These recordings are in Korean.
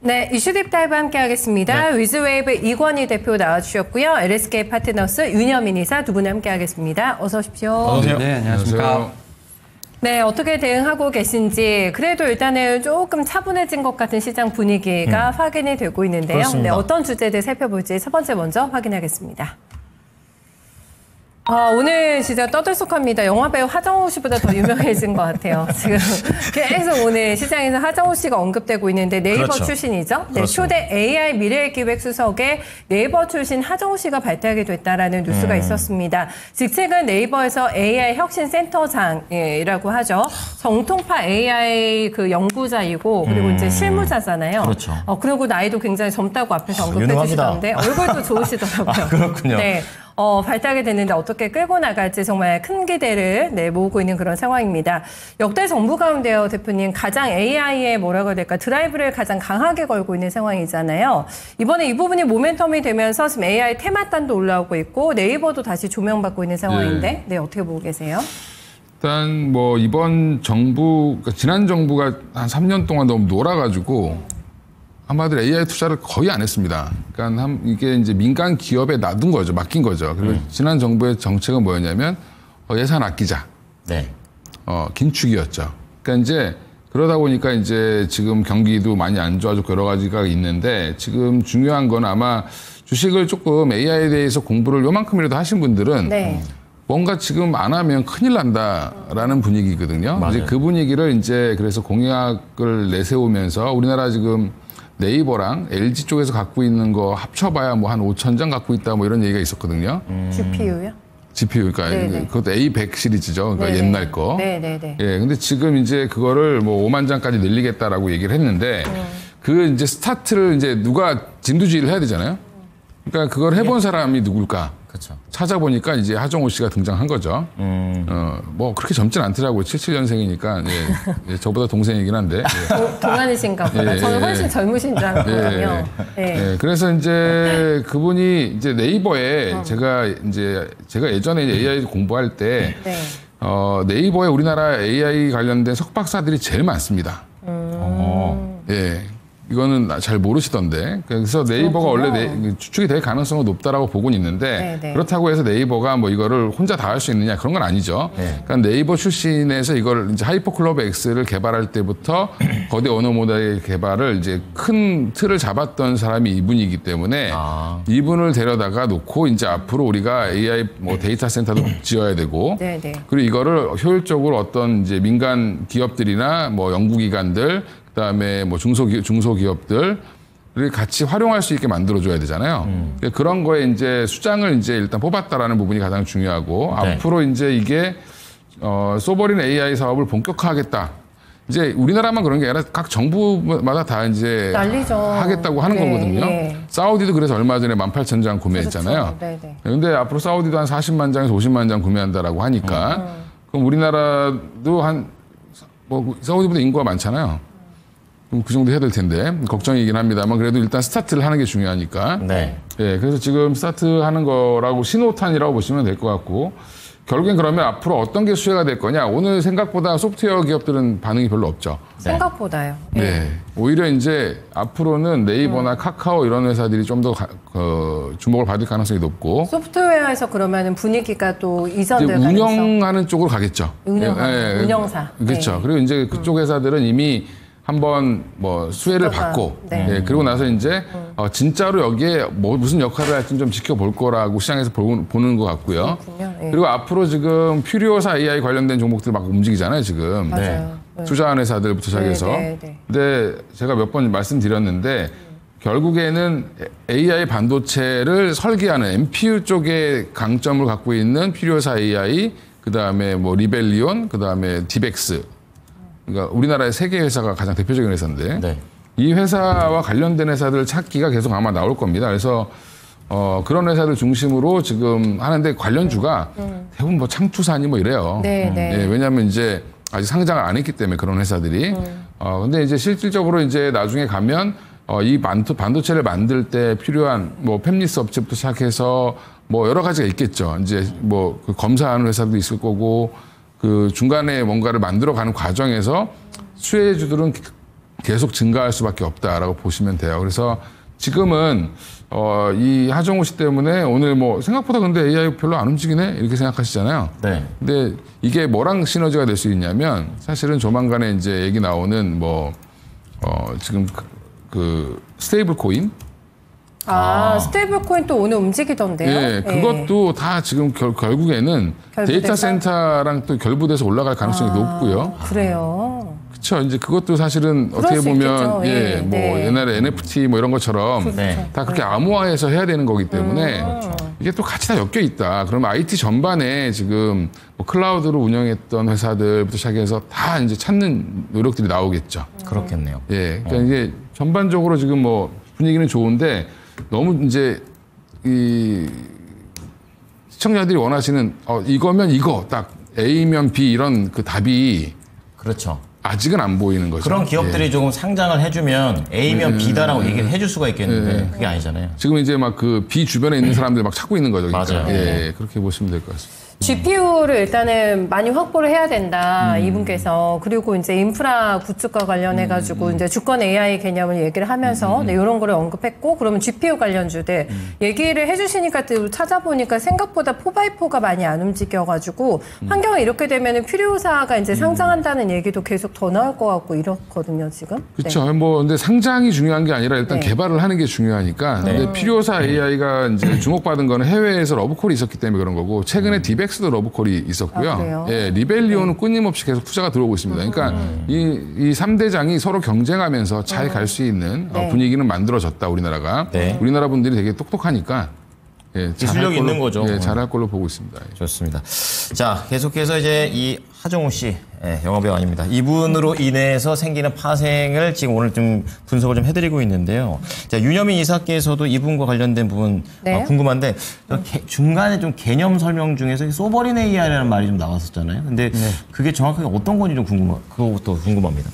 네, 이슈 딥다이브 함께 하겠습니다. 네. 위즈웨이브 이권희 대표 나와주셨고요. LSK 파트너스 윤여민 이사 두 분 함께 하겠습니다. 어서 오십시오. 어서오세요. 네, 안녕하십니까. 안녕하세요. 네, 어떻게 대응하고 계신지 그래도 일단은 조금 차분해진 것 같은 시장 분위기가 확인이 되고 있는데요. 그렇습니다. 네, 어떤 주제들 살펴볼지 첫 번째 먼저 확인하겠습니다. 오늘 진짜 떠들썩합니다. 영화배우 하정우 씨보다 더 유명해진 것 같아요. 지금 계속 오늘 시장에서 하정우 씨가 언급되고 있는데 네이버 그렇죠. 출신이죠. 네, 그렇습니다. 초대 AI 미래기획 수석에 네이버 출신 하정우 씨가 발탁이 됐다라는 뉴스가 있었습니다. 직책은 네이버에서 AI 혁신센터장이라고 하죠. 정통파 AI 그 연구자이고 그리고 이제 실무자잖아요. 그렇죠. 그리고 나이도 굉장히 젊다고 앞에서 언급해 유능합니다. 주시던데 얼굴도 좋으시더라고요. 그렇군요. 네. 발탁이 됐는데 어떻게 끌고 나갈지 정말 큰 기대를 모으고 있는 그런 상황입니다. 역대 정부 가운데요, 대표님, 가장 AI에 뭐라고 해야 될까, 드라이브를 가장 강하게 걸고 있는 상황이잖아요. 이번에 이 부분이 모멘텀이 되면서 지금 AI 테마단도 올라오고 있고 네이버도 다시 조명받고 있는 상황인데, 네, 어떻게 보고 계세요? 일단 뭐 이번 정부, 그러니까 지난 정부가 한 3년 동안 너무 놀아가지고 한마디로 AI 투자를 거의 안 했습니다. 그러니까 이게 이제 민간 기업에 놔둔 거죠, 맡긴 거죠. 그리고 지난 정부의 정책은 뭐였냐면 예산 아끼자, 네. 긴축이었죠. 그러니까 이제 그러다 보니까 이제 지금 경기도 많이 안 좋아지고 여러 가지가 있는데 지금 중요한 건 아마 주식을 조금 AI에 대해서 공부를 요만큼이라도 하신 분들은 네. 뭔가 지금 안 하면 큰일 난다라는 분위기거든요. 맞아요. 이제 그 분위기를 이제 그래서 공약을 내세우면서 우리나라 지금 네이버랑 LG 쪽에서 갖고 있는 거 합쳐봐야 뭐 한 5,000장 갖고 있다 뭐 이런 얘기가 있었거든요. GPU요? GPU, 그러니까 네네. 그것도 A100 시리즈죠. 그러니까 네네. 옛날 거. 네네네. 예, 근데 지금 이제 그거를 뭐 5만 장까지 늘리겠다라고 얘기를 했는데 그 이제 스타트를 이제 누가 진두지휘를 해야 되잖아요. 그러니까 그걸 해본 사람이 누굴까? 그렇죠. 찾아보니까 이제 하정우 씨가 등장한 거죠. 뭐 그렇게 젊진 않더라고요. 77년생이니까 예, 저보다 동생이긴 한데. 예. 동안이신가 보다. 예, 저는 예, 훨씬 예. 젊으신 줄 알았거든요. 예, 그래서 이제 그분이 이제 네이버에 제가 예전에 AI 공부할 때 네. 네이버에 우리나라 AI 관련된 석박사들이 제일 많습니다. 예. 이거는 잘 모르시던데. 그래서 네이버가 원래 추측이 될 가능성은 높다라고 보고는 있는데 네네. 그렇다고 해서 네이버가 뭐 이거를 혼자 다 할 수 있느냐 그런 건 아니죠. 네. 그러니까 네이버 출신에서 이걸 이제 하이퍼클럽 X를 개발할 때부터 거대 언어 모델 개발을 이제 큰 틀을 잡았던 사람이 이분이기 때문에 이분을 데려다가 놓고 이제 앞으로 우리가 AI 뭐 데이터 센터도 지어야 되고 네네. 그리고 이거를 효율적으로 어떤 이제 민간 기업들이나 뭐 연구기관들 그다음에 뭐 중소기업들을 같이 활용할 수 있게 만들어줘야 되잖아요. 그런 거에 이제 수장을 이제 일단 뽑았다라는 부분이 가장 중요하고 네. 앞으로 이제 이게 소버린 AI 사업을 본격화하겠다. 이제 우리나라만 그런 게 아니라 각 정부마다 다 이제 난리죠. 하겠다고 하는 네, 거거든요. 예. 사우디도 그래서 얼마 전에 18,000장 구매했잖아요. 그렇죠. 네네. 근데 앞으로 사우디도 한 40만 장에서 50만 장 구매한다라고 하니까 그럼 우리나라도 뭐 사우디보다 인구가 많잖아요. 그럼 그 정도 해야 될 텐데 걱정이긴 합니다만 그래도 일단 스타트를 하는 게 중요하니까. 네. 예, 그래서 지금 스타트하는 거라고 신호탄이라고 보시면 될 것 같고 결국엔 그러면 앞으로 어떤 게 수혜가 될 거냐. 오늘 생각보다 소프트웨어 기업들은 반응이 별로 없죠. 생각보다요. 네. 오히려 이제 앞으로는 네이버나 카카오 이런 회사들이 좀 더 주목을 받을 가능성이 높고 소프트웨어에서 그러면 분위기가 또 이제 이전될 가능성. 운영하는 쪽으로 가겠죠. 운영사. 그렇죠. 네. 그리고 이제 그쪽 회사들은 이미 한번 뭐 수혜를 그거가, 받고 네. 예, 그리고 나서 이제 진짜로 여기에 뭐 무슨 역할을 할지 좀 지켜볼 거라고 시장에서 보는 것 같고요. 그렇군요. 예. 그리고 앞으로 지금 퓨리오사 AI 관련된 종목들 막 움직이잖아요, 지금. 맞아요. 네. 투자한 회사들부터 시작해서. 네. 근데 제가 몇 번 말씀드렸는데 결국에는 AI 반도체를 설계하는 MPU 쪽에 강점을 갖고 있는 퓨리오사 AI, 그다음에 뭐 리벨리온, 그다음에 디벡스. 그러니까 우리나라의 세 개 회사가 가장 대표적인 회사인데 네. 이 회사와 관련된 회사들을 찾기가 계속 아마 나올 겁니다. 그래서 그런 회사들 중심으로 지금 하는데 관련주가 대부분 뭐 창투사니 뭐 이래요. 네. 예, 왜냐하면 이제 아직 상장을 안 했기 때문에 그런 회사들이. 근데 이제 실질적으로 이제 나중에 가면 이 반도체를 만들 때 필요한 뭐 팹리스 업체부터 시작해서 뭐 여러 가지가 있겠죠. 이제 뭐 그 검사하는 회사도 있을 거고 그 중간에 뭔가를 만들어가는 과정에서 수혜주들은 계속 증가할 수밖에 없다라고 보시면 돼요. 그래서 지금은 이 하정우 씨 때문에 오늘 뭐 생각보다 근데 AI 별로 안 움직이네 이렇게 생각하시잖아요. 네. 근데 이게 뭐랑 시너지가 될 수 있냐면 사실은 조만간에 이제 얘기 나오는 뭐 지금 그 스테이블 코인 스테이블 코인 또 오늘 움직이던데요. 예, 그것도 다 지금 결국에는 결부돼서? 데이터 센터랑 또 결부돼서 올라갈 가능성이 높고요. 그래요. 그렇죠. 이제 그것도 사실은 어떻게 수 보면 있겠죠. 예, 예, 뭐 네. 옛날에 NFT 뭐 이런 것처럼 네. 다 그렇게 암호화해서 해야 되는 거기 때문에 이게 또 같이 다 엮여 있다. 그러면 IT 전반에 지금 뭐 클라우드로 운영했던 회사들부터 시작해서 다 이제 찾는 노력들이 나오겠죠. 그렇겠네요. 예, 그러니까 이게 전반적으로 지금 뭐 분위기는 좋은데 너무 이제 이 시청자들이 원하시는 이거면 이거 딱 A면 B 이런 그 답이 그렇죠. 아직은 안 보이는 거죠. 그런 기업들이 예. 조금 상장을 해주면 A면 B다라고 얘기를 해줄 수가 있겠는데 그게 아니잖아요. 지금 이제 막 그 B 주변에 있는 사람들 막 찾고 있는 거죠. 그러니까. 맞아요. 예, 그렇게 보시면 될 것 같습니다. GPU를 일단은 많이 확보를 해야 된다, 이분께서. 그리고 이제 인프라 구축과 관련해가지고 이제 주권 AI 개념을 얘기를 하면서 네, 이런 거를 언급했고, 그러면 GPU 관련주들 얘기를 해주시니까 또 찾아보니까 생각보다 4x4가 많이 안 움직여가지고 환경이 이렇게 되면은 필요사가 이제 상장한다는 얘기도 계속 더 나올 것 같고 이렇거든요, 지금. 그렇죠. 뭐 근데 상장이 중요한 게 아니라 일단 네. 개발을 하는 게 중요하니까. 근데 필요사 AI가 이제 주목받은 거는 해외에서 러브콜이 있었기 때문에 그런 거고 최근에 디벡스도 러브콜이 있었고요. 그래요? 예, 리벨리오는 끊임없이 계속 투자가 들어오고 있습니다. 그러니까 이 3대장이 서로 경쟁하면서 잘 갈 수 있는 네. 분위기는 만들어졌다, 우리나라가. 네. 우리나라 분들이 되게 똑똑하니까 예, 기술력이 있는 거죠. 예, 잘할 걸로 보고 있습니다. 예. 좋습니다. 자, 계속해서 이제 이 하정우 씨, 영화배우 아닙니다. 이분으로 인해서 생기는 파생을 지금 오늘 좀 분석을 좀 해드리고 있는데요. 자, 윤여민 이사께서도 이분과 관련된 부분 네. 궁금한데 중간에 좀 개념 설명 중에서 소버린 AI라는 말이 좀 나왔었잖아요. 근데 그게 정확하게 어떤 건지 좀 그것도 궁금합니다.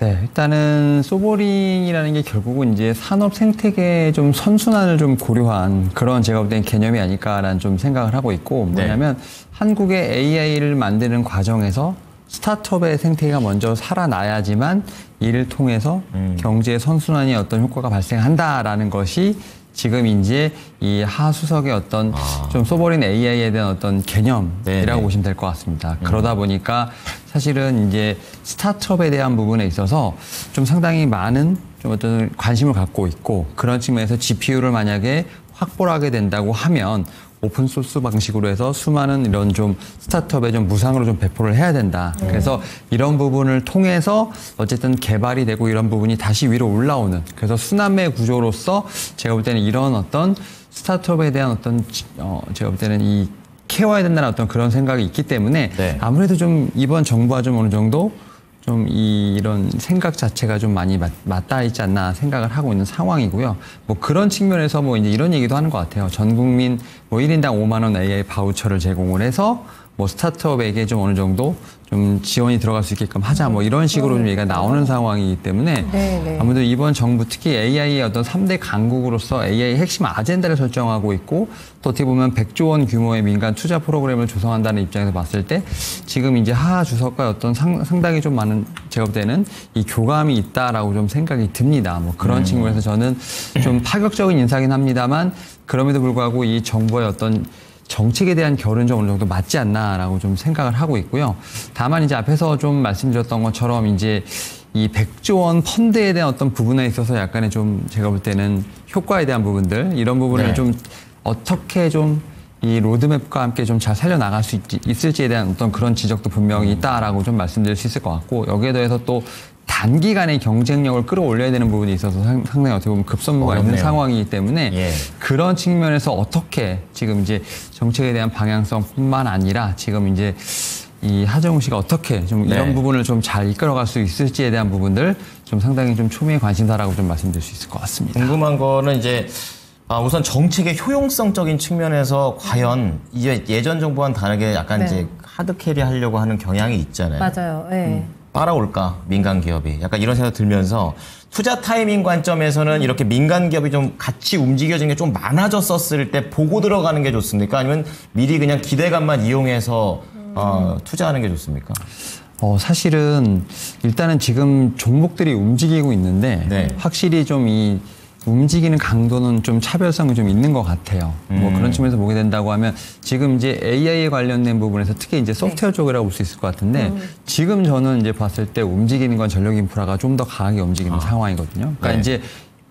네, 일단은 소버링이라는 게 결국은 이제 산업 생태계의 좀 선순환을 좀 고려한 그런 제가 볼 땐 개념이 아닐까라는 좀 생각을 하고 있고, 뭐냐면 한국의 AI를 만드는 과정에서 스타트업의 생태계가 먼저 살아나야지만 이를 통해서 경제의 선순환이 어떤 효과가 발생한다라는 것이 지금 이제 이 하수석의 어떤 좀 소버린 AI에 대한 어떤 개념이라고 네네. 보시면 될 것 같습니다. 그러다 보니까 사실은 이제 스타트업에 대한 부분에 있어서 좀 상당히 많은 좀 어떤 관심을 갖고 있고, 그런 측면에서 GPU를 만약에 확보를 하게 된다고 하면 오픈소스 방식으로 해서 수많은 이런 좀 스타트업에 좀 무상으로 좀 배포를 해야 된다. 그래서 이런 부분을 통해서 어쨌든 개발이 되고 이런 부분이 다시 위로 올라오는, 그래서 순환매 구조로서 제가 볼 때는 이런 어떤 스타트업에 대한 어떤 제가 볼 때는 이 키워야 된다는 어떤 그런 생각이 있기 때문에 네. 아무래도 좀 이번 정부와 좀 어느 정도 좀 이런 생각 자체가 좀 많이 맞닿아 있지 않나 생각을 하고 있는 상황이고요. 뭐 그런 측면에서 뭐 이제 이런 얘기도 하는 것 같아요. 전 국민 뭐 1인당 5만 원 AI 바우처를 제공을 해서 뭐 스타트업에게 좀 어느 정도 좀 지원이 들어갈 수 있게끔 하자, 뭐 이런 식으로 좀 얘기가 나오는 상황이기 때문에 네. 아무래도 이번 정부 특히 AI의 어떤 3대 강국으로서 AI 핵심 아젠다를 설정하고 있고, 또 어떻게 보면 100조 원 규모의 민간 투자 프로그램을 조성한다는 입장에서 봤을 때 지금 이제 하 주석과 어떤 상당히 좀 많은 제가 볼 때는 이 교감이 있다라고 좀 생각이 듭니다. 뭐 그런 측면에서 저는 좀 파격적인 인사긴 합니다만, 그럼에도 불구하고 이 정부의 어떤 정책에 대한 결은 좀 어느 정도 맞지 않나라고 좀 생각을 하고 있고요. 다만 이제 앞에서 좀 말씀드렸던 것처럼 이제 이 100조 원 펀드에 대한 어떤 부분에 있어서 약간의 좀 제가 볼 때는 효과에 대한 부분들, 이런 부분을 네. 좀 어떻게 좀 이 로드맵과 함께 좀 잘 살려나갈 수 있을지에 대한 어떤 그런 지적도 분명히 있다라고 좀 말씀드릴 수 있을 것 같고, 여기에 더해서 또 단기간에 경쟁력을 끌어올려야 되는 부분이 있어서 상당히 어떻게 보면 급선무가 있는 어렵네요. 상황이기 때문에 예. 그런 측면에서 어떻게 지금 이제 정책에 대한 방향성뿐만 아니라 지금 이제 이 하정우 씨가 어떻게 좀 네. 이런 부분을 좀 잘 이끌어갈 수 있을지에 대한 부분들 좀 상당히 좀 초미의 관심사라고 좀 말씀드릴 수 있을 것 같습니다. 궁금한 거는 이제 우선 정책의 효용성적인 측면에서 과연 이제 예전 정부와는 다르게 약간 네. 이제 하드캐리 하려고 하는 경향이 있잖아요. 맞아요. 네. 따라올까 민간 기업이, 약간 이런 생각 들면서 투자 타이밍 관점에서는 이렇게 민간 기업이 좀 같이 움직여지는 게 좀 많아졌었을 때 보고 들어가는 게 좋습니까? 아니면 미리 그냥 기대감만 이용해서 투자하는 게 좋습니까? 사실은 일단은 지금 종목들이 움직이고 있는데 네. 확실히 좀 이 움직이는 강도는 좀 차별성이 좀 있는 것 같아요. 뭐 그런 측면에서 보게 된다고 하면 지금 이제 AI에 관련된 부분에서 특히 이제 소프트웨어 쪽이라고 볼 수 있을 것 같은데 지금 저는 이제 봤을 때 움직이는 건 전력 인프라가 좀 더 강하게 움직이는 상황이거든요. 그러니까 네. 이제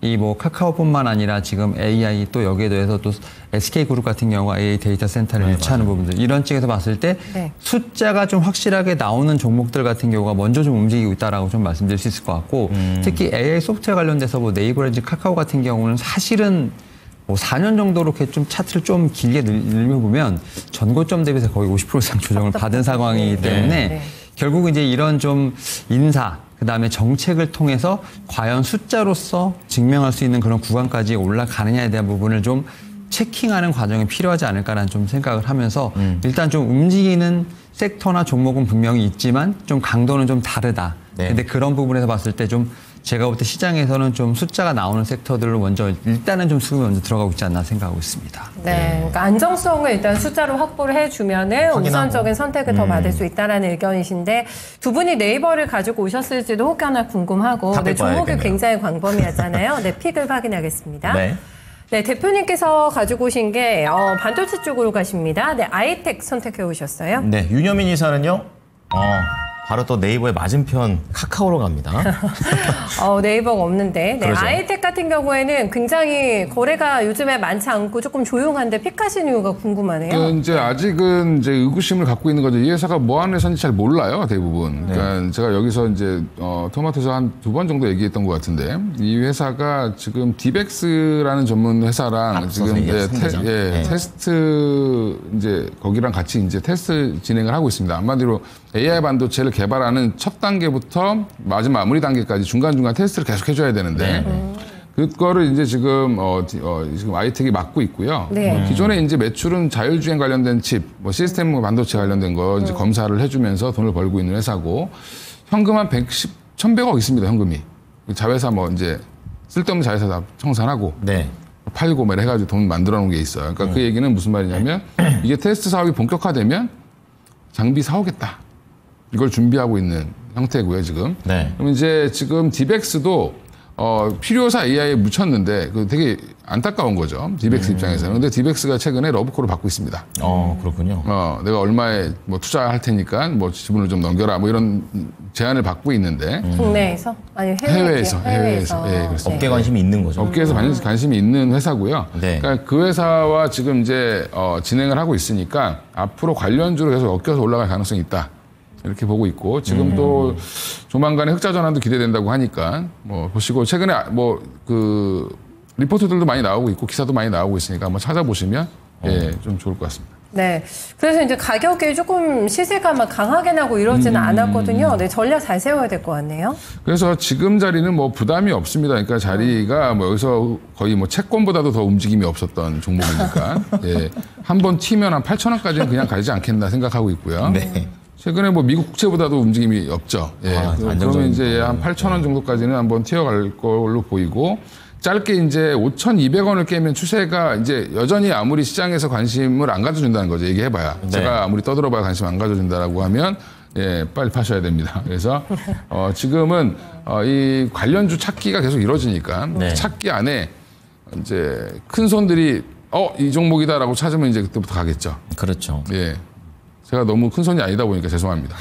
이 뭐 카카오뿐만 아니라 지금 AI 또 여기에 대해서 또 SK그룹 같은 경우가 AI 데이터 센터를 유치하는 부분들 이런 쪽에서 봤을 때 네. 숫자가 좀 확실하게 나오는 종목들 같은 경우가 먼저 좀 움직이고 있다라고 좀 말씀드릴 수 있을 것 같고 특히 AI 소프트웨어 관련돼서 뭐 네이버라든지 카카오 같은 경우는 사실은 뭐 4년 정도로 이렇게 좀 차트를 좀 길게 늘려보면 전고점 대비해서 거의 50% 이상 조정을 받은 상황이기 때문에 네. 결국 이제 이런 좀 인사 그다음에 정책을 통해서 과연 숫자로서 증명할 수 있는 그런 구간까지 올라가느냐에 대한 부분을 좀 체킹하는 과정이 필요하지 않을까라는 좀 생각을 하면서 일단 좀 움직이는 섹터나 종목은 분명히 있지만 좀 강도는 좀 다르다. 네. 근데 그런 부분에서 봤을 때 좀 제가 볼 때 시장에서는 좀 숫자가 나오는 섹터들로 먼저 일단은 좀 수급이 먼저 들어가고 있지 않나 생각하고 있습니다. 네, 그러니까 안정성을 일단 숫자로 확보를 해주면은 우선적인 선택을 더 받을 수 있다라는 의견이신데 두 분이 네이버를 가지고 오셨을지도 혹여나 궁금하고 다 네, 종목이 빼봐야겠네요. 굉장히 광범위하잖아요. 네, 픽을 확인하겠습니다. 네. 네, 대표님께서 가지고 오신 게 반도체 쪽으로 가십니다. 네, 아이텍 선택해 오셨어요. 네, 윤여민 이사는요. 바로 또 네이버의 맞은편 카카오로 갑니다. 네이버가 없는데 네, 그러죠. 아이텍 같은 경우에는 굉장히 거래가 요즘에 많지 않고 조금 조용한데 픽하신 이유가 궁금하네요. 이제 아직은 이제 의구심을 갖고 있는 거죠. 이 회사가 뭐 하는 회사인지 잘 몰라요, 대부분. 그러니까 제가 여기서 이제 토마토에서 한 2번 정도 얘기했던 것 같은데 이 회사가 지금 디벡스라는 전문 회사랑 앞서서 지금 얘기했습니다. 네. 테스트 이제 거기랑 같이 이제 테스트 진행을 하고 있습니다. 한마디로 AI 반도체를 개발하는 첫 단계부터 마지막 마무리 단계까지 중간중간 테스트를 계속 해줘야 되는데 그거를 이제 지금 지금 아이텍이 맡고 있고요. 네. 기존에 이제 매출은 자율주행 관련된 칩, 뭐 시스템 반도체 관련된 거 이제 검사를 해주면서 돈을 벌고 있는 회사고 현금 한 1,100억 있습니다. 현금이 자회사 뭐 이제 쓸데없는 자회사 다 청산하고 네. 팔고 뭐 해가지고 돈 만들어 놓은 게 있어요. 그러니까 그 얘기는 무슨 말이냐면 이게 테스트 사업이 본격화되면 장비 사오겠다. 이걸 준비하고 있는 형태고요, 지금. 네. 그럼 이제 지금 디벡스도 필요사 AI에 묻혔는데 그 되게 안타까운 거죠. 디벡스 입장에서는. 근데 디벡스가 최근에 러브콜을 받고 있습니다. 그렇군요. 내가 얼마에 뭐 투자할 테니까 뭐 지분을 좀 넘겨라 뭐 이런 제안을 받고 있는데 국내에서? 아니 해외에서. 예, 네. 그렇습니다. 업계 관심이 있는 거죠. 업계에서 관심이 있는 회사고요. 네. 그러니까 그 회사와 지금 이제 진행을 하고 있으니까 앞으로 관련주로 계속 엮여서 올라갈 가능성이 있다. 이렇게 보고 있고 지금 또 조만간에 흑자 전환도 기대된다고 하니까 뭐 보시고 최근에 뭐 그 리포트들도 많이 나오고 있고 기사도 많이 나오고 있으니까 한번 찾아보시면 좀 좋을 것 같습니다. 네. 그래서 이제 가격이 조금 시세가 막 강하게 나고 이러지는 않았거든요. 네, 전략 잘 세워야 될 것 같네요. 그래서 지금 자리는 뭐 부담이 없습니다. 그러니까 자리가 뭐 여기서 거의 뭐 채권보다도 더 움직임이 없었던 종목이니까 한번 튀면 한 8,000원까지는 그냥 가지 않겠나 생각하고 있고요. 네. 최근에 뭐 미국 국채보다도 움직임이 없죠. 그러면 이제 한 8,000원 정도까지는 한번 튀어갈 걸로 보이고 짧게 이제 5,200원을 깨면 추세가 이제 여전히 아무리 시장에서 관심을 안 가져준다는 거죠. 얘기해봐야. 네. 제가 아무리 떠들어봐야 관심 안 가져준다라고 하면 빨리 파셔야 됩니다. 그래서 지금은 이 관련주 찾기가 계속 이루어지니까 네. 찾기 안에 이제 큰 손들이 이 종목이다라고 찾으면 이제 그때부터 가겠죠. 그렇죠. 예. 제가 너무 큰 손이 아니다 보니까 죄송합니다.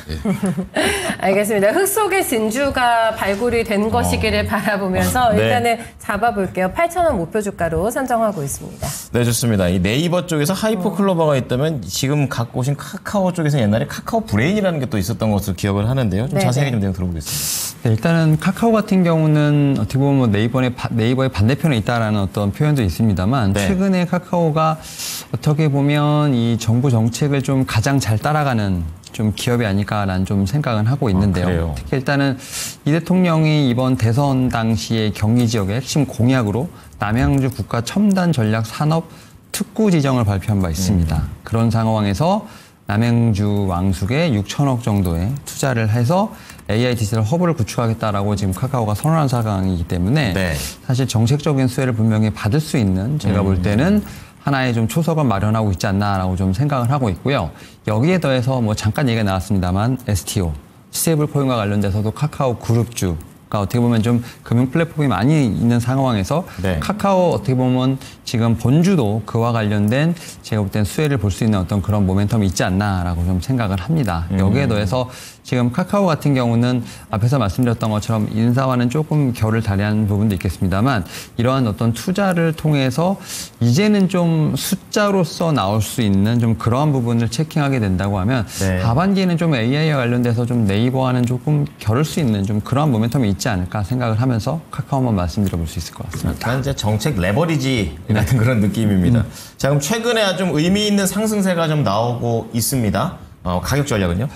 알겠습니다. 흙 속의 진주가 발굴이 된 것이기를 바라보면서 네. 일단은 잡아볼게요. 8,000원 목표 주가로 선정하고 있습니다. 네, 좋습니다. 이 네이버 쪽에서 하이퍼 클로버가 있다면 지금 갖고 오신 카카오 쪽에서 옛날에 카카오 브레인이라는 게 또 있었던 것으로 기억을 하는데요. 좀 네네. 자세하게 좀 내용 들어보겠습니다. 네, 일단은 카카오 같은 경우는 어떻게 보면 뭐 네이버의 반대편에 있다라는 어떤 표현도 있습니다만 네. 최근에 카카오가 어떻게 보면 이 정부 정책을 좀 가장 잘 따라가는 좀 기업이 아닐까라는 좀 생각은 하고 있는데요. 그래요? 특히 일단은 이 대통령이 이번 대선 당시에 경기 지역의 핵심 공약으로 남양주 국가 첨단 전략 산업 특구 지정을 발표한 바 있습니다. 그런 상황에서 남양주 왕숙에 6천억 정도의 투자를 해서 AI 디지털 허브를 구축하겠다라고 지금 카카오가 선언한 상황이기 때문에 네. 사실 정책적인 수혜를 분명히 받을 수 있는 제가 볼 때는 하나의 좀 초석을 마련하고 있지 않나라고 좀 생각을 하고 있고요. 여기에 더해서 뭐 잠깐 얘기가 나왔습니다만 STO 스테이블 코인과 관련돼서도 카카오 그룹주 그러니까 어떻게 보면 좀 금융 플랫폼이 많이 있는 상황에서 네. 카카오 어떻게 보면 지금 본주도 그와 관련된 제가 볼 땐 수혜를 볼 수 있는 어떤 그런 모멘텀이 있지 않나라고 좀 생각을 합니다. 여기에 더해서 지금 카카오 같은 경우는 앞에서 말씀드렸던 것처럼 인사와는 조금 결을 달리하는 부분도 있겠습니다만 이러한 어떤 투자를 통해서 이제는 좀 숫자로서 나올 수 있는 좀 그러한 부분을 체킹하게 된다고 하면 네. 하반기에는 좀 AI와 관련돼서 좀 네이버와는 조금 겨룰 수 있는 좀 그러한 모멘텀이 있지 않을까 생각을 하면서 카카오만 말씀드려볼 수 있을 것 같습니다. 약간 이제 정책 레버리지 같은 그런 느낌입니다. 자, 그럼 최근에 좀 의미 있는 상승세가 좀 나오고 있습니다. 가격 전략은요?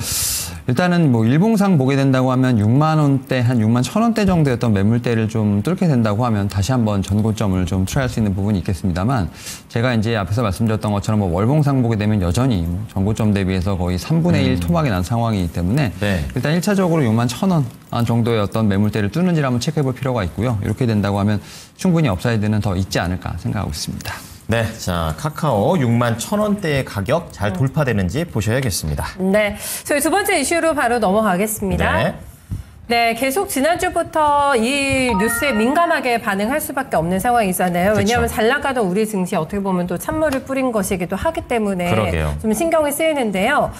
일단은 뭐 일봉상 보게 된다고 하면 6만 원대 한 6만 1,000원대 정도였던 매물대를 좀 뚫게 된다고 하면 다시 한번 전고점을 좀 트라이할 수 있는 부분이 있겠습니다만 제가 이제 앞에서 말씀드렸던 것처럼 뭐 월봉상 보게 되면 여전히 뭐 전고점 대비해서 거의 3분의 1 토막이 난 상황이기 때문에 네. 일단 1차적으로 6만 1,000원 정도의 어떤 매물대를 뚫는지를 한번 체크해 볼 필요가 있고요. 이렇게 된다고 하면 충분히 업사이드는 더 있지 않을까 생각하고 있습니다. 네, 자 카카오 6만 1,000원대의 가격 잘 돌파되는지 보셔야겠습니다. 네, 저희 두 번째 이슈로 바로 넘어가겠습니다. 네. 네, 계속 지난주부터 이 뉴스에 민감하게 반응할 수밖에 없는 상황이잖아요. 왜냐하면 잘 나가던 우리 증시 어떻게 보면 또 찬물을 뿌린 것이기도 하기 때문에 그러게요. 좀 신경이 쓰이는데요.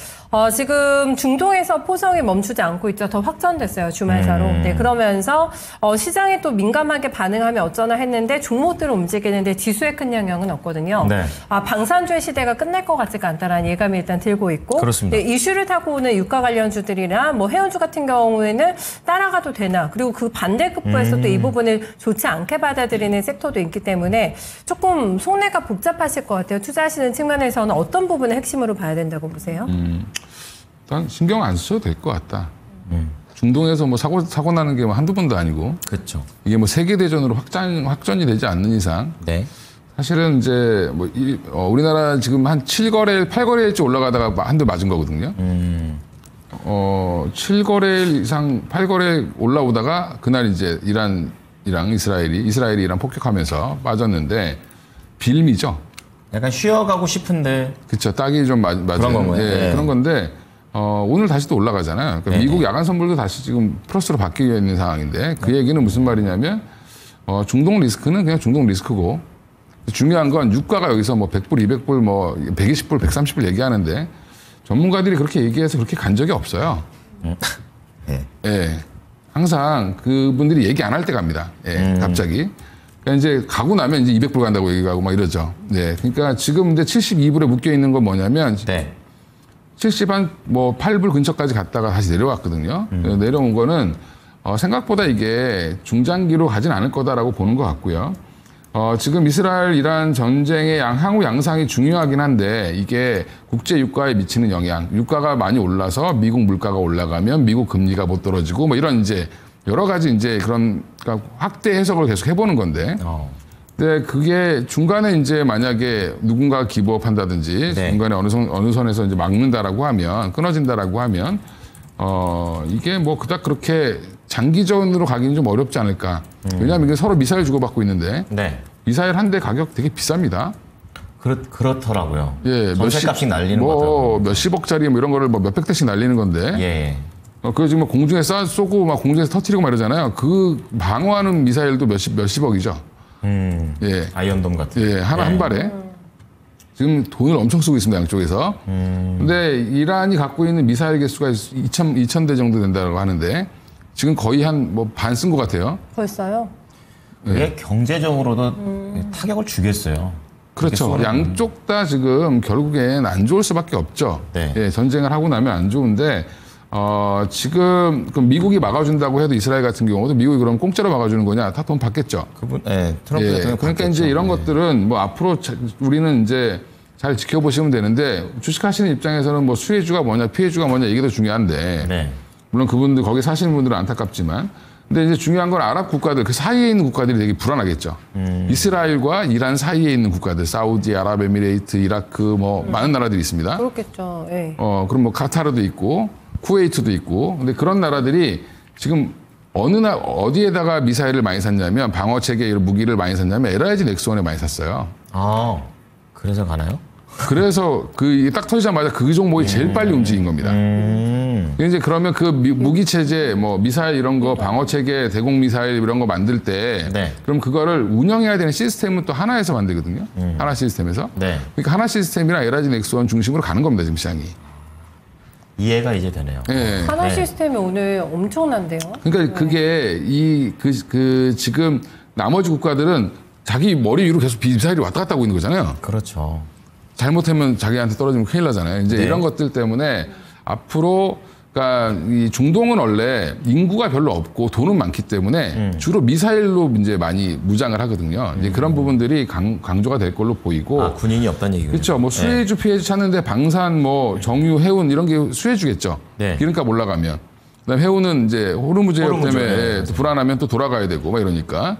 지금 중동에서 포성이 멈추지 않고 있죠. 더 확전됐어요, 주말 사로. 네, 그러면서 시장에 또 민감하게 반응하면 어쩌나 했는데 종목들을 움직이는데 지수에 큰 영향은 없거든요. 네. 방산주의 시대가 끝날 것 같지가 않다라는 예감이 일단 들고 있고, 그렇습니다. 네, 이슈를 타고 오는 유가 관련주들이나 뭐 해운주 같은 경우에는 따라가도 되나, 그리고 그 반대급부에서 또 이 부분을 좋지 않게 받아들이는 섹터도 있기 때문에 조금 손해가 복잡하실 것 같아요. 투자하시는 측면에서는 어떤 부분을 핵심으로 봐야 된다고 보세요? 일단 신경 안 써도 될 것 같다. 중동에서 뭐 사고 나는 게 뭐 한두 번도 아니고 그렇죠. 이게 뭐 세계대전으로 확전이 되지 않는 이상 네. 사실은 이제 뭐 우리나라 지금 한 7거래일, 8거래일째 올라가다가 한 대 맞은 거거든요. 7거래일 이상 8거래일 올라오다가 그날 이제 이스라엘이 이란 폭격하면서 빠졌는데 빌미죠. 약간 쉬어가고 싶은데 그렇죠. 딱이 좀 맞은 그런 건가요? 예, 네. 그런 건데 오늘 다시 또 올라가잖아요. 그러니까 네, 미국 네. 야간 선물도 다시 지금 플러스로 바뀌어 있는 상황인데 그 얘기는 무슨 말이냐면 중동 리스크는 그냥 중동 리스크고 중요한 건 유가가 여기서 뭐 100불, 200불, 뭐 120불, 130불 얘기하는데 전문가들이 그렇게 얘기해서 그렇게 간 적이 없어요. 네. 예. 항상 그분들이 얘기 안 할 때 갑니다. 예, 갑자기. 그러니까 이제 가고 나면 이제 200불 간다고 얘기하고 막 이러죠. 네. 그러니까 지금 이제 72불에 묶여 있는 건 뭐냐면 네. 70한 뭐 8불 근처까지 갔다가 다시 내려왔거든요. 내려온 거는 생각보다 이게 중장기로 가진 않을 거다라고 보는 것 같고요. 지금 이스라엘 이란 전쟁의 향후 양상이 중요하긴 한데 이게 국제 유가에 미치는 영향, 유가가 많이 올라서 미국 물가가 올라가면 미국 금리가 못 떨어지고 뭐 이런 이제 여러 가지 이제 그런 그러니까 확대 해석을 계속 해보는 건데. 근데 그게 중간에 이제 만약에 누군가 기부업한다든지 네. 중간에 어느 선에서 이제 막는다라고 하면 끊어진다라고 하면 이게 뭐 그닥 그렇게 장기전으로 가기는 좀 어렵지 않을까. 왜냐하면 이게 서로 미사일 주고받고 있는데 네. 미사일 한 대 가격 되게 비쌉니다. 그렇더라고요. 예, 전세값씩 날리는 거 뭐 같더라고요. 몇십억짜리 뭐 이런 거를 뭐 몇백 대씩 날리는 건데. 예. 그거 지금 공중에 쏘고 막 공중에서 터트리고 막 이러잖아요. 그 방어하는 미사일도 몇십억이죠. 예. 아이언돔 같은. 예, 한 발에. 지금 돈을 엄청 쓰고 있습니다, 양쪽에서. 근데 이란이 갖고 있는 미사일 개수가 2,000대 정도 된다고 하는데 지금 거의 한 뭐 반 쓴 것 같아요. 벌써요? 그게 경제적으로도 타격을 주겠어요. 그렇죠. 양쪽 다 지금 결국엔 안 좋을 수밖에 없죠. 네. 예, 전쟁을 하고 나면 안 좋은데 지금 그 미국이 막아준다고 해도 이스라엘 같은 경우도 미국이 그럼 공짜로 막아주는 거냐? 다 돈 받겠죠. 트럼프 예, 대통령 그러니까 이제 이런 것들은 뭐 앞으로 우리는 이제 잘 지켜보시면 되는데 주식하시는 입장에서는 뭐 수혜주가 뭐냐, 피해주가 뭐냐 이게 더 중요한데 네. 물론 그분들 거기 사시는 분들은 안타깝지만 근데 이제 중요한 건 아랍 국가들 그 사이에 있는 국가들이 되게 불안하겠죠. 이스라엘과 이란 사이에 있는 국가들 사우디, 아랍에미레이트, 이라크 뭐 많은 나라들이 있습니다. 그렇겠죠. 예. 그럼 뭐 카타르도 있고 쿠웨이트도 있고 근데 그런 나라들이 지금 어디에다가 미사일을 많이 샀냐면 방어 체계 이런 무기를 많이 샀냐면 LIG 넥스원에 많이 샀어요. 그래서 가나요? 그래서 딱 터지자마자 그 종목이 제일 빨리 움직인 겁니다. 이제 그러면 그 무기 체제, 뭐 미사일 이런 거, 방어 체계, 대공 미사일 이런 거 만들 때, 네. 그럼 그거를 운영해야 되는 시스템은 또 하나에서 만들거든요. 하나 시스템에서. 네. 그러니까 하나 시스템이랑 LIG 넥스원 중심으로 가는 겁니다, 지금 시장이. 이해가 이제 되네요. 예. 하나 네. 시스템이 오늘 엄청난데요. 그러니까 그게 지금 나머지 국가들은 자기 머리 위로 계속 미사일이 왔다 갔다 하고 있는 거잖아요. 그렇죠. 잘못하면 자기한테 떨어지면 큰일 나잖아요. 이제 네. 이런 것들 때문에 앞으로 그러니까 이 중동은 원래 인구가 별로 없고 돈은 많기 때문에 주로 미사일로 이제 많이 무장을 하거든요. 이제 그런 부분들이 강조가 될 걸로 보이고. 아, 군인이 없다는 얘기군요. 그렇죠. 뭐 수혜주 피해주 찾는데 방산, 뭐 정유, 해운 이런 게 수혜주겠죠. 네. 기름값 올라가면. 그다음 해운은 이제 호르무즈 해협 호르무즈, 때문에 네. 또 불안하면 또 돌아가야 되고 막 이러니까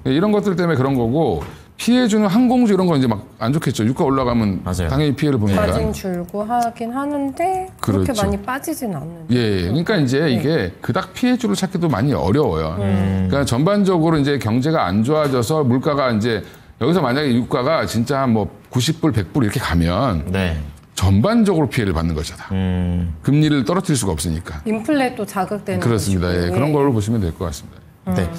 이런 것들 때문에 그런 거고 피해주는 항공주 이런 건 이제 막 안 좋겠죠. 유가 올라가면 맞아요. 당연히 피해를 보니까. 빠진 줄고 하긴 하는데 그렇게 그렇죠. 많이 빠지진 않는데. 예, 그러니까 이제 이게 그닥 피해주를 찾기도 많이 어려워요. 그러니까 전반적으로 이제 경제가 안 좋아져서 물가가 이제 여기서 만약에 유가가 진짜 한 뭐 90불, 100불 이렇게 가면 네. 전반적으로 피해를 받는 것이다. 금리를 떨어뜨릴 수가 없으니까. 인플레 또 자극되는 그렇습니다. 것이고. 예, 그런 걸로 보시면 될 것 같습니다. 네.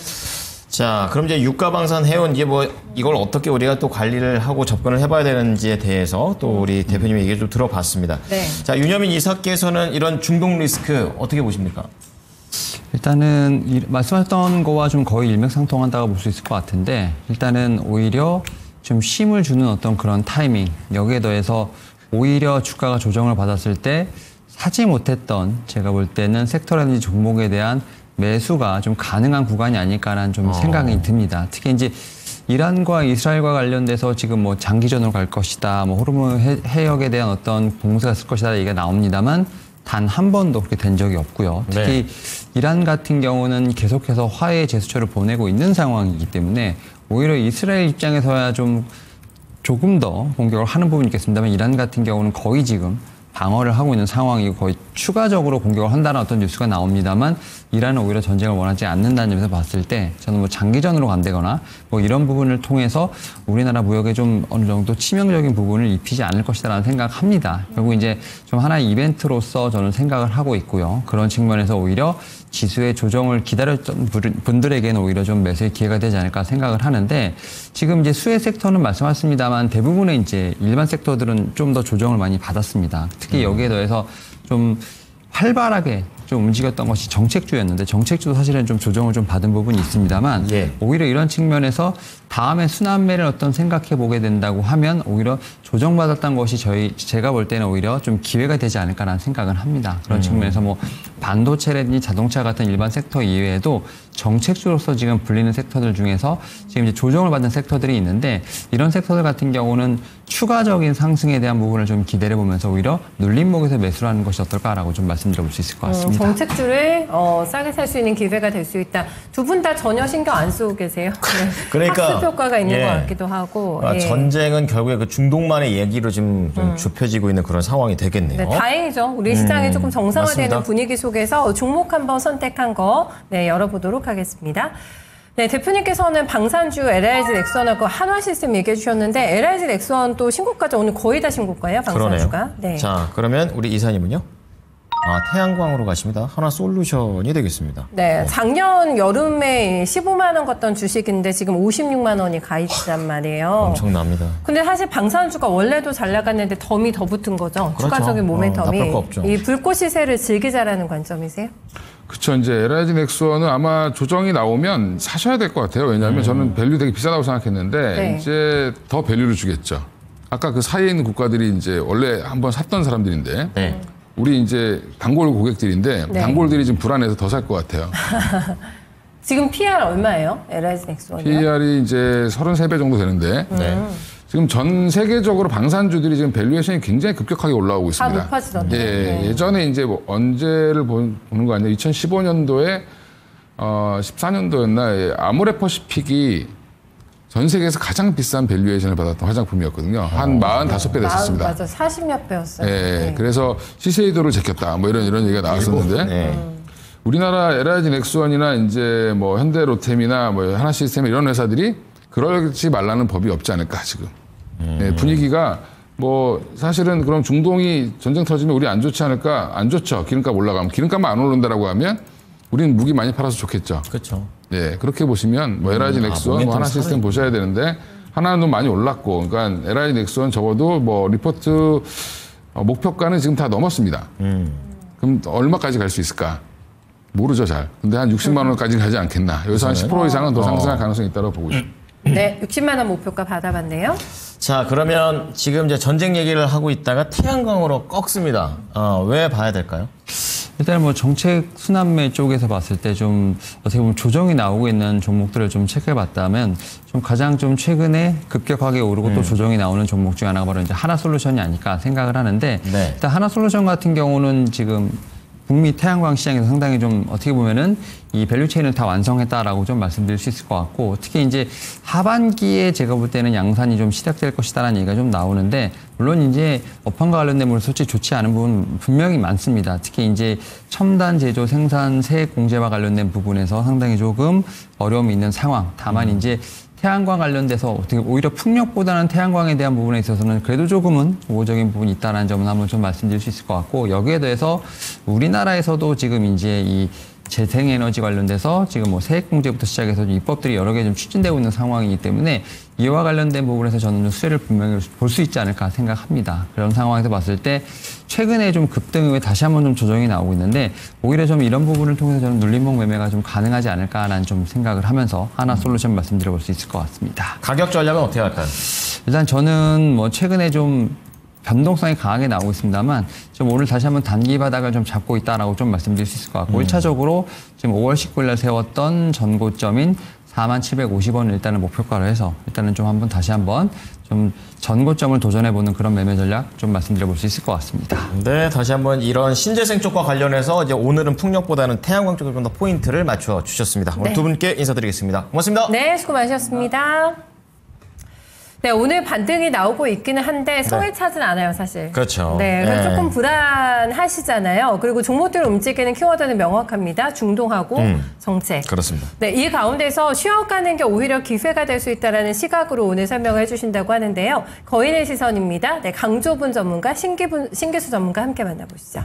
자, 그럼 이제 유가방산 해온 이제 뭐 이걸 어떻게 우리가 또 관리를 하고 접근을 해봐야 되는지에 대해서 또 우리 대표님의 얘기를 좀 들어봤습니다. 네. 자, 윤여민 이사께서는 이런 중동 리스크 어떻게 보십니까? 일단은 말씀하셨던 거와 좀 거의 일맥상통한다고 볼 수 있을 것 같은데 일단은 오히려 좀 쉼을 주는 어떤 그런 타이밍 여기에 더해서 오히려 주가가 조정을 받았을 때 사지 못했던 제가 볼 때는 섹터라든지 종목에 대한 매수가 좀 가능한 구간이 아닐까라는 좀 생각이 듭니다. 특히 이제 이란과 이스라엘과 관련돼서 지금 뭐 장기전으로 갈 것이다, 뭐 호르무즈 해역에 대한 어떤 봉쇄가 있을 것이다 얘기가 나옵니다만 단 한 번도 그렇게 된 적이 없고요. 특히 이란 같은 경우는 계속해서 화해의 제스처를 보내고 있는 상황이기 때문에 오히려 이스라엘 입장에서야 조금 더 공격을 하는 부분이 있겠습니다만 이란 같은 경우는 거의 지금 방어를 하고 있는 상황이고 거의 추가적으로 공격을 한다는 어떤 뉴스가 나옵니다만 이란은 오히려 전쟁을 원하지 않는다는 점에서 봤을 때 저는 뭐 장기전으로 간다거나 뭐 이런 부분을 통해서 우리나라 무역에 좀 어느 정도 치명적인 부분을 입히지 않을 것이다라는 생각합니다. 결국 이제 좀 하나의 이벤트로서 저는 생각을 하고 있고요. 그런 측면에서 오히려 지수의 조정을 기다렸던 분들에게는 오히려 좀 매수의 기회가 되지 않을까 생각을 하는데 지금 이제 수혜 섹터는 말씀하셨습니다만 대부분의 이제 일반 섹터들은 좀 더 조정을 많이 받았습니다. 특히 여기에 더해서 좀 활발하게 좀 움직였던 것이 정책주였는데 정책주도 사실은 좀 조정을 좀 받은 부분이 있습니다만 오히려 이런 측면에서 다음에 순환매를 어떤 생각해 보게 된다고 하면 오히려 조정받았던 것이 제가 볼 때는 오히려 좀 기회가 되지 않을까라는 생각은 합니다. 그런 측면에서 뭐 반도체라든지 자동차 같은 일반 섹터 이외에도 정책주로서 지금 불리는 섹터들 중에서 지금 이제 조정을 받는 섹터들이 있는데 이런 섹터들 같은 경우는 추가적인 상승에 대한 부분을 좀 기대해 보면서 오히려 눌림목에서 매수를 하는 것이 어떨까라고 좀 말씀드려볼 수 있을 것 같습니다. 정책주를 싸게 살 수 있는 기회가 될 수 있다. 두 분 다 전혀 신경 안 쓰고 계세요. 네. 그러니까 학습 효과가 있는 것 같기도 하고. 예. 전쟁은 결국에 그 중동만의 얘기로 좀 좁혀지고 있는 그런 상황이 되겠네요. 네, 다행이죠. 우리 시장이 조금 정상화되는 맞습니다. 분위기 속에서 종목 한번 선택한 거 열어보도록 하겠습니다. 네, 대표님께서는 방산주 LIG 넥스원하고 한화시스템 얘기해 주셨는데 LIG 넥스원 또 신고가죠. 오늘 거의 다 신고가예요. 방산주가. 그러네요. 네. 자, 그러면 우리 이사님은요? 태양광으로 가십니다. 한화솔루션이 되겠습니다. 네, 작년 여름에 15만 원 걷던 주식인데 지금 56만 원이 가 있단 말이에요. 엄청납니다. 근데 사실 방산주가 원래도 잘 나갔는데 덤이 더 붙은 거죠. 그렇죠. 추가적인 모멘텀이. 나쁠 거 없죠. 이 불꽃 시세를 즐기자라는 관점이세요? 그렇죠. 이제 LIG 넥스원은 아마 조정이 나오면 사셔야 될 것 같아요. 왜냐하면 저는 밸류 되게 비싸다고 생각했는데 네. 이제 더 밸류를 주겠죠. 아까 그 사이에 있는 국가들이 이제 원래 한번 샀던 사람들인데 네. 우리 이제 단골 고객들인데 네. 단골들이 지금 불안해서 더 살 것 같아요. 지금 PR 얼마예요? LIG 넥스원이요? PER이 이제 33배 정도 되는데 지금 전 세계적으로 방산주들이 지금 밸류에이션이 굉장히 급격하게 올라오고 다 있습니다. 높아지던데. 예, 예전에 이제 뭐 언제를 보는 거 아니에요? 2015년도에 14년도였나 아모레퍼시픽이 전 세계에서 가장 비싼 밸류에이션을 받았던 화장품이었거든요. 한 45배 됐었습니다. 맞아, 40몇 배였어요. 예, 네. 그래서 시세이도를 제꼈다. 뭐 이런 얘기가 나왔었는데 네. 우리나라 LIG 넥스원이나 이제 뭐 현대로템이나 뭐 하나시스템 이런 회사들이 그러지 말라는 법이 없지 않을까 지금. 예, 분위기가 뭐 사실은 그럼 중동이 전쟁 터지면 우리 안 좋지 않을까? 안 좋죠. 기름값 올라가면. 기름값만 안 오른다라고 하면 우리는 무기 많이 팔아서 좋겠죠. 그렇죠. 네, 그렇게 보시면 뭐 LIG 넥스원, 뭐 하나 시스템 보셔야 되는데 하나는 많이 올랐고, 그러니까 LIG 넥스원 적어도 뭐 리포트 목표가는 지금 다 넘었습니다. 그럼 얼마까지 갈 수 있을까? 모르죠, 잘. 근데 한 60만 원까지 가지 않겠나. 여기서 한 10% 이상은 더 상승할 가능성이 있다고 보고 있습니다. 네, 60만 원 목표가 받아봤네요. 자, 그러면 지금 이제 전쟁 얘기를 하고 있다가 태양광으로 꺾습니다. 왜 봐야 될까요? 일단은 뭐 정책 순환매 쪽에서 봤을 때 좀 어떻게 보면 조정이 나오고 있는 종목들을 좀 체크해 봤다면 좀 가장 좀 최근에 급격하게 오르고 또 조정이 나오는 종목 중 하나가 바로 이제 하나솔루션이 아닐까 생각을 하는데 네. 일단 하나솔루션 같은 경우는 지금 북미 태양광 시장에서 상당히 좀 어떻게 보면은 이 밸류체인을 다 완성했다라고 좀 말씀드릴 수 있을 것 같고 특히 이제 하반기에 제가 볼 때는 양산이 좀 시작될 것이다라는 얘기가 좀 나오는데 물론 이제 업황과 관련된 부분 솔직히 좋지 않은 부분 분명히 많습니다. 특히 이제 첨단 제조 생산 세액 공제와 관련된 부분에서 상당히 조금 어려움이 있는 상황. 다만 이제 태양광 관련돼서 어떻게 오히려 풍력보다는 태양광에 대한 부분에 있어서는 그래도 조금은 우호적인 부분이 있다는 점은 한번 좀 말씀드릴 수 있을 것 같고 여기에 대해서 우리나라에서도 지금 이제 이 재생에너지 관련돼서 지금 뭐 세액공제부터 시작해서 입법들이 여러 개 좀 추진되고 있는 상황이기 때문에 이와 관련된 부분에서 저는 수혜를 분명히 볼 수 있지 않을까 생각합니다. 그런 상황에서 봤을 때 최근에 좀 급등 이후에 다시 한번 좀 조정이 나오고 있는데 오히려 좀 이런 부분을 통해서 저는 눌림목 매매가 좀 가능하지 않을까라는 좀 생각을 하면서 하나 솔루션 말씀드려볼 수 있을 것 같습니다. 가격 전략은 어떻게 할까요? 일단 저는 뭐 최근에 좀 변동성이 강하게 나오고 있습니다만 좀 오늘 다시 한번 단기 바닥을 좀 잡고 있다라고 좀 말씀드릴 수 있을 것 같고 1차적으로 지금 5월 19일 날 세웠던 전고점인 4750원을 일단은 목표가로 해서 일단은 좀 한번 다시 한번 좀 전고점을 도전해보는 그런 매매 전략 좀 말씀드려볼 수 있을 것 같습니다. 네, 다시 한번 이런 신재생 쪽과 관련해서 이제 오늘은 풍력보다는 태양광 쪽에 좀 더 포인트를 맞춰 주셨습니다. 오늘 네. 두 분께 인사드리겠습니다. 고맙습니다. 네, 수고 많으셨습니다. 네, 오늘 반등이 나오고 있기는 한데 성에 차진 않아요, 사실. 그렇죠. 네, 그래서 네. 조금 불안하시잖아요. 그리고 종목들 움직이는 키워드는 명확합니다. 중동하고 정책. 그렇습니다. 네, 이 가운데서 쉬어가는 게 오히려 기회가 될 수 있다는 시각으로 오늘 설명을 해주신다고 하는데요. 거인의 시선입니다. 네, 강조분 전문가, 신기수 전문가 함께 만나보시죠.